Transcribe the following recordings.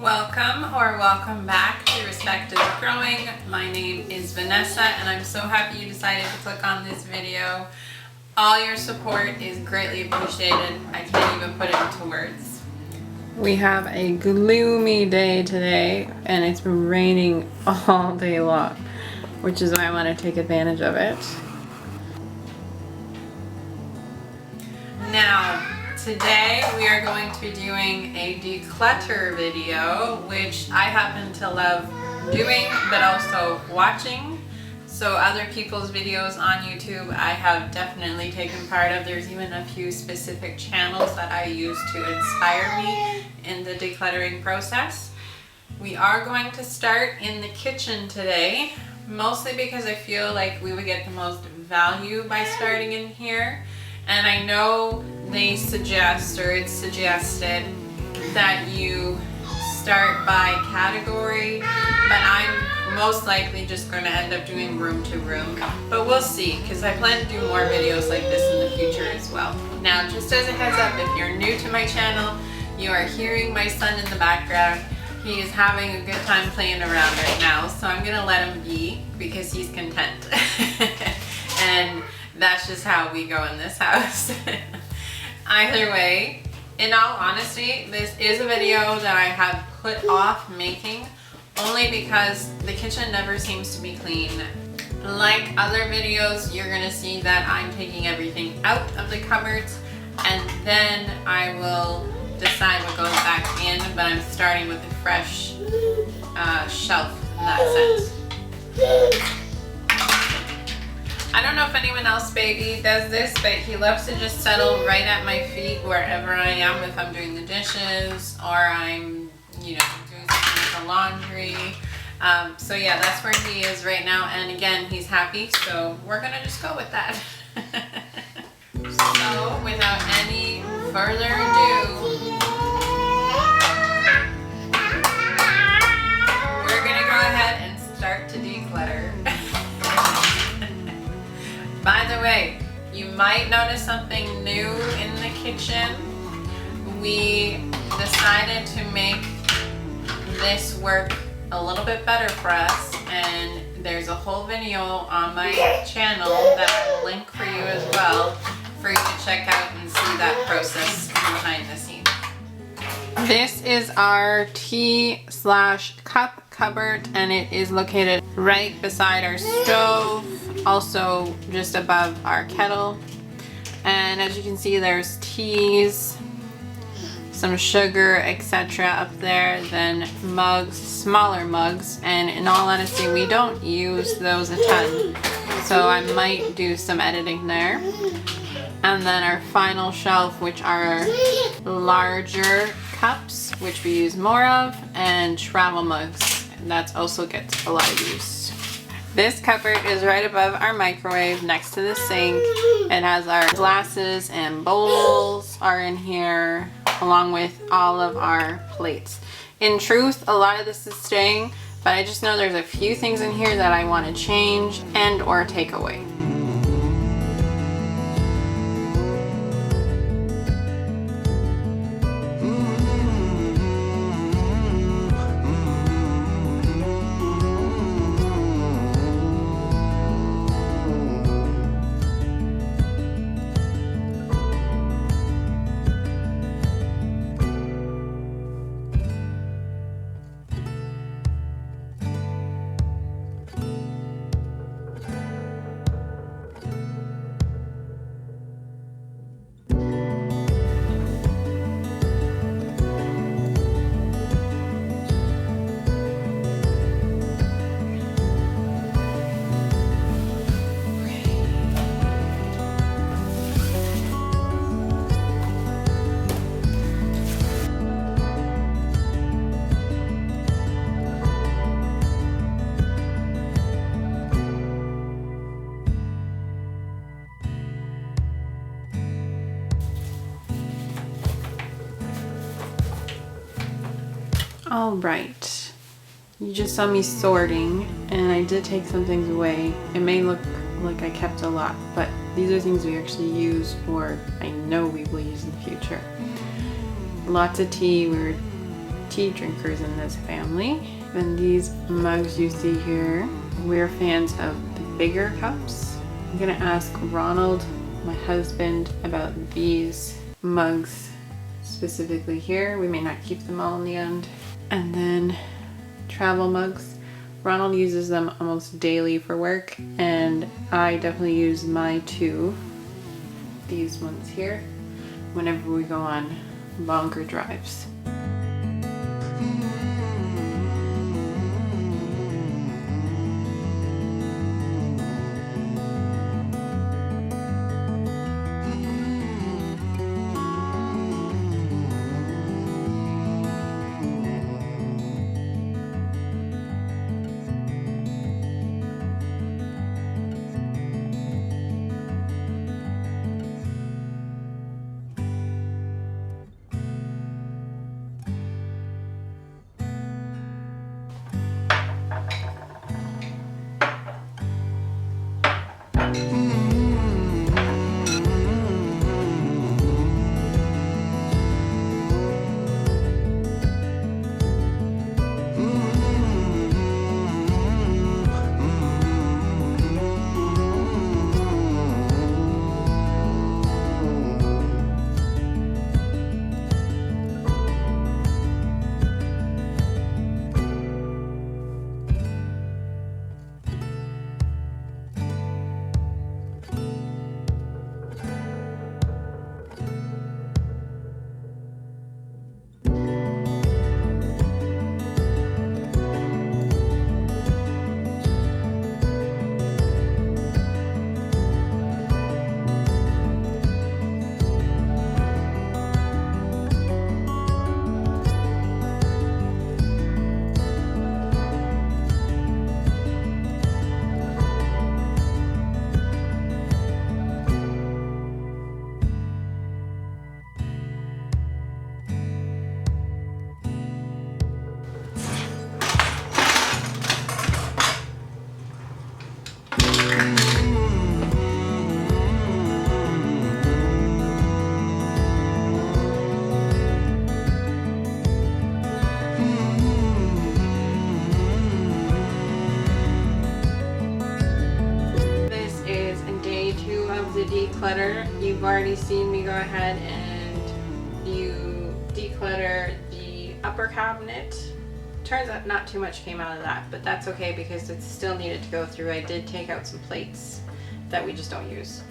Welcome or welcome back to Respect is Growing. My name is Vanessa and I'm so happy you decided to click on this video. All your support is greatly appreciated. I can't even put it into words. We have a gloomy day today and it's been raining all day long, which is why I want to take advantage of it. Now, today we are going to be doing a declutter video, which I happen to love doing, but also watching. So other people's videos on YouTube I have definitely taken part of. There's even a few specific channels that I use to inspire me in the decluttering process. We are going to start in the kitchen today, mostly because I feel like we would get the most value by starting in here. And I know they suggest, or it's suggested, that you start by category, but I'm most likely just going to end up doing room to room. But we'll see, because I plan to do more videos like this in the future as well. Now, just as a heads up, if you're new to my channel, you are hearing my son in the background. He is having a good time playing around right now, so I'm going to let him be, because he's content. And that's just how we go in this house. Either way, in all honesty, this is a video that I have put off making only because the kitchen never seems to be clean. Like other videos, you're gonna see that I'm taking everything out of the cupboards and then I will decide what goes back in, but I'm starting with a fresh shelf in that sense. I don't know if anyone else baby does this, but he loves to just settle right at my feet wherever I am, if I'm doing the dishes or I'm, doing something with the laundry. So yeah, that's where he is right now. And again, he's happy, so we're gonna just go with that. So without any further ado, we're gonna go ahead and start to declutter. By the way, you might notice something new in the kitchen. We decided to make this work a little bit better for us, and there's a whole video on my channel that I will link for you as well, for you to check out and see that process behind the scenes. This is our tea/cup cupboard, and it is located right beside our stove, also just above our kettle. And as you can see, there's teas, some sugar, etc. up there, then mugs, smaller mugs, and in all honesty we don't use those a ton, so I might do some editing there. And then our final shelf, which are larger cups, which we use more of, and travel mugs, and that also gets a lot of use. This cupboard is right above our microwave next to the sink. It has our glasses and bowls are in here, along with all of our plates. In truth, a lot of this is staying, but I just know there's a few things in here that I want to change and or take away. All right, you just saw me sorting, and I did take some things away. It may look like I kept a lot, but these are things we actually use, or I know we will use in the future. Lots of tea. We were tea drinkers in this family. And these mugs you see here, we're fans of the bigger cups. I'm gonna ask Ronald, my husband, about these mugs specifically here. We may not keep them all in the end. And then travel mugs. Ronald uses them almost daily for work, and I definitely use my two, these ones here, whenever we go on longer drives. Declutter. You've already seen me go ahead and declutter the upper cabinet. Turns out not too much came out of that, but that's okay because it still needed to go through. I did take out some plates that we just don't use.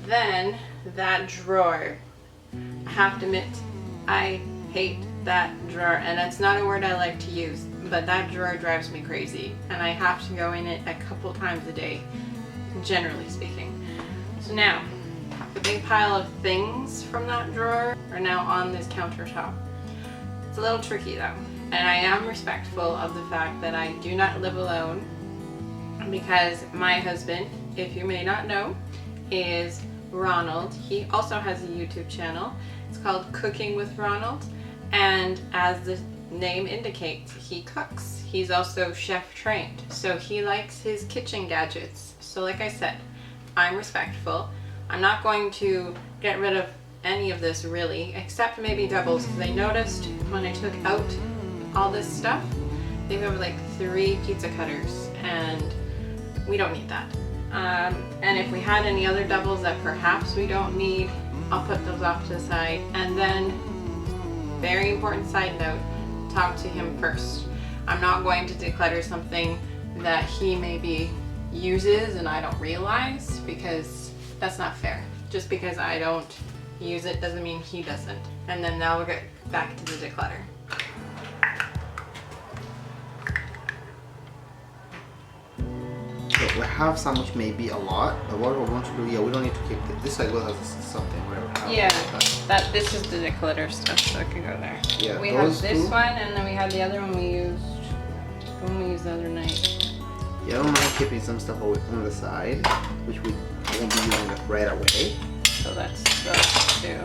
Then that drawer, I have to admit, I hate that drawer, and that's not a word I like to use, but that drawer drives me crazy, and I have to go in it a couple times a day, generally speaking. So now, the big pile of things from that drawer are now on this countertop. It's a little tricky though, and I am respectful of the fact that I do not live alone, because my husband, if you may not know, is Ronald. He also has a YouTube channel. It's called Cooking with Ronald, and as the name indicates, he cooks. He's also chef trained, so he likes his kitchen gadgets. So like I said, I'm respectful. I'm not going to get rid of any of this really, except maybe doubles, because I noticed when I took out all this stuff, they have like 3 pizza cutters, and we don't need that. And if we had any other doubles that perhaps we don't need, I'll put those off to the side. And then, very important side note, talk to him first. I'm not going to declutter something that he maybe uses and I don't realize, because that's not fair. Just because I don't use it doesn't mean he doesn't. And then now we'll get back to the declutter. So we have some which may be a lot, but what we're going to do, yeah, we don't need to keep this side will have something, whatever. Yeah, this is the declutter stuff, so it can go there. Yeah, we have this one, and then we have the other one we used the other night. Yeah, I don't mind keeping some stuff on the side, which we won't be using right away. So that's those two.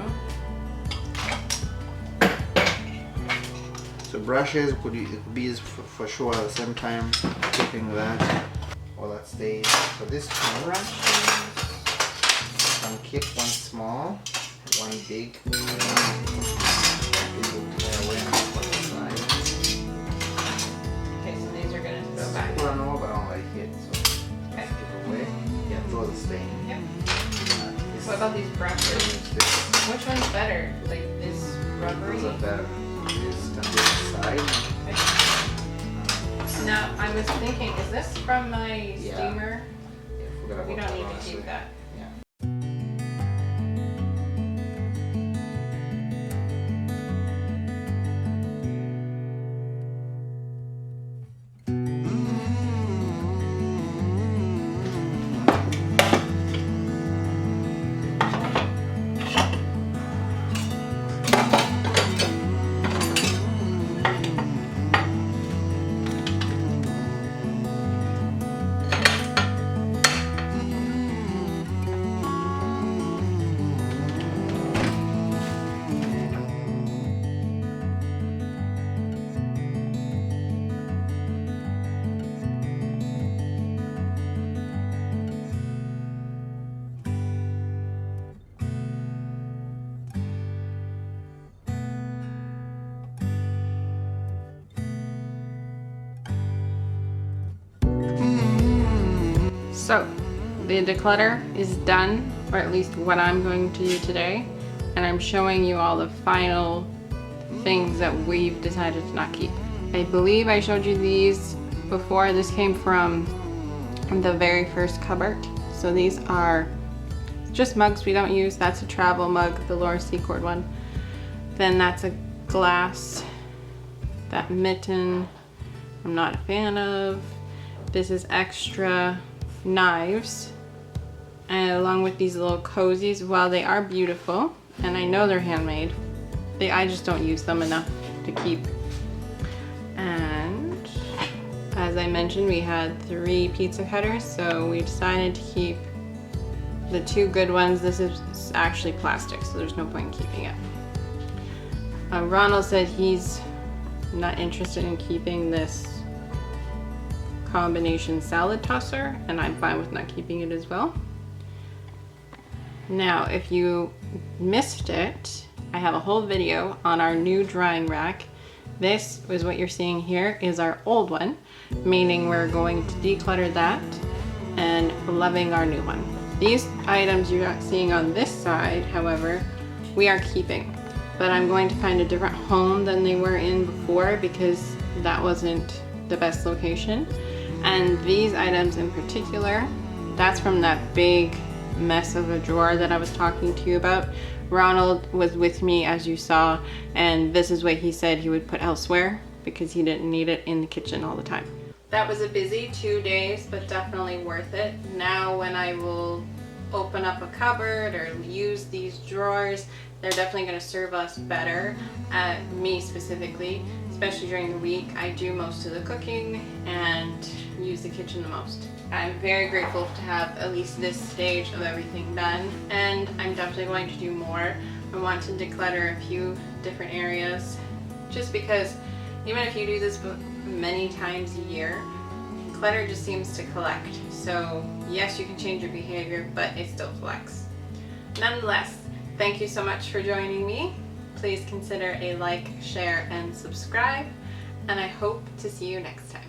So brushes could be used for sure at the same time, keeping that, all that stays. So this one, Brushes. I'll keep one small, one big. What about these brushes? Which one's better? Like this rubbery? Those are better. This can be inside. Now, I was thinking, is this from my Yeah. steamer? Yeah, forgot We about don't that, need to honestly. keep that. Yeah. So, the declutter is done, or at least what I'm going to do today, and I'm showing you all the final things that we've decided to not keep. I believe I showed you these before. This came from the very first cupboard. So these are just mugs we don't use. That's a travel mug, the Laura Secord one. Then that's a glass. That mitten, I'm not a fan of. This is extra knives, and along with these little cozies. While they are beautiful and I know they're handmade, I just don't use them enough to keep. And as I mentioned, we had 3 pizza cutters, so we decided to keep the 2 good ones. This is actually plastic, so there's no point in keeping it. Ronald said he's not interested in keeping this combination salad tosser, and I'm fine with not keeping it as well. Now, if you missed it, I have a whole video on our new drying rack. This is what you're seeing here is our old one, meaning we're going to declutter that and loving our new one. These items you're not seeing on this side, however, we are keeping, but I'm going to find a different home than they were in before because that wasn't the best location. And these items in particular, that's from that big mess of a drawer that I was talking to you about. Ronald was with me, as you saw, and this is what he said he would put elsewhere because he didn't need it in the kitchen all the time. That was a busy 2 days, but definitely worth it. Now when I will open up a cupboard or use these drawers, they're definitely going to serve us better, me specifically, especially during the week. I do most of the cooking and use the kitchen the most. I'm very grateful to have at least this stage of everything done, and I'm definitely going to do more. I want to declutter a few different areas, just because even if you do this many times a year, clutter just seems to collect. So yes, you can change your behavior, but it still collects. Nonetheless, thank you so much for joining me. Please consider a like, share, and subscribe, and I hope to see you next time.